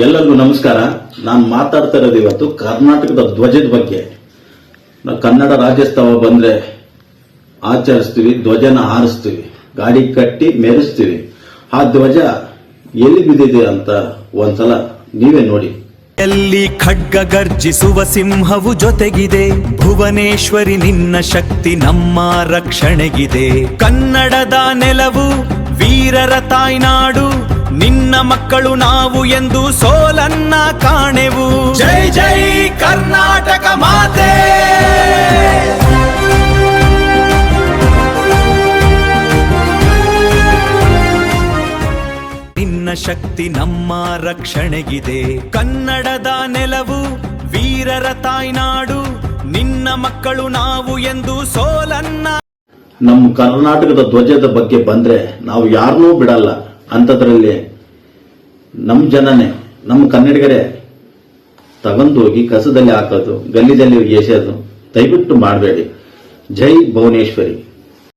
ಎಲ್ಲರಿಗೂ ನಮಸ್ಕಾರ. ನಾನು ಮಾತಾಡ್ತಾ ಇರೋದು ಇವತ್ತು ಕರ್ನಾಟಕದ ಧ್ವಜದ ಬಗ್ಗೆ. ನಾವು ಕನ್ನಡ ರಾಜ್ಯೋತ್ಸವ ಬಂದ್ರೆ ಆಚರಿಸ್ತೀವಿ, ಧ್ವಜನ ಹಾರಿಸ್ತೀವಿ, ಗಾಡಿ ಕಟ್ಟಿ ಮೆರೆಸ್ತೀವಿ. ಆ ಧ್ವಜ ಎಲ್ಲಿ ಬಿದ್ದಿದೆ ಅಂತ ಒಂದ್ಸಲ ನೀವೇ ನೋಡಿ. ಎಲ್ಲಿ ಖಡ್ಗ ಗರ್ಜಿಸುವ ಸಿಂಹವು ಜೊತೆಗಿದೆ, ಭುವನೇಶ್ವರಿ ನಿನ್ನ ಶಕ್ತಿ ನಮ್ಮ ರಕ್ಷಣೆಗಿದೆ. ಕನ್ನಡದ ನೆಲವು ವೀರರ ತಾಯ್ನಾಡು, ನಿನ್ನ ಮಕ್ಕಳು ನಾವು ಎಂದು ಸೋಲನ್ನ ಕಾಣೆವು. ಜೈ ಜೈ ಕರ್ನಾಟಕ ಮಾತೆ. ನಿನ್ನ ಶಕ್ತಿ ನಮ್ಮ ರಕ್ಷಣೆಗಿದೆ. ಕನ್ನಡದ ನೆಲವು ವೀರರ ತಾಯ್ನಾಡು, ನಿನ್ನ ಮಕ್ಕಳು ನಾವು ಎಂದು ಸೋಲನ್ನ. ನಮ್ಮ ಕರ್ನಾಟಕದ ಧ್ವಜದ ಬಗ್ಗೆ ಬಂದ್ರೆ ನಾವು ಯಾರನ್ನೂ ಬಿಡಲ್ಲ. ಅಂಥದ್ರಲ್ಲಿ ನಮ್ಮ ಜನನೇ, ನಮ್ಮ ಕನ್ನಡಿಗರೇ ತಗೊಂಡೋಗಿ ಕಸದಲ್ಲಿ ಹಾಕೋದು, ಗಲ್ಲಿದಲ್ಲಿ ಎಸೆಯೋದು ದಯವಿಟ್ಟು ಮಾಡಬೇಡಿ. ಜೈ ಭುವನೇಶ್ವರಿ.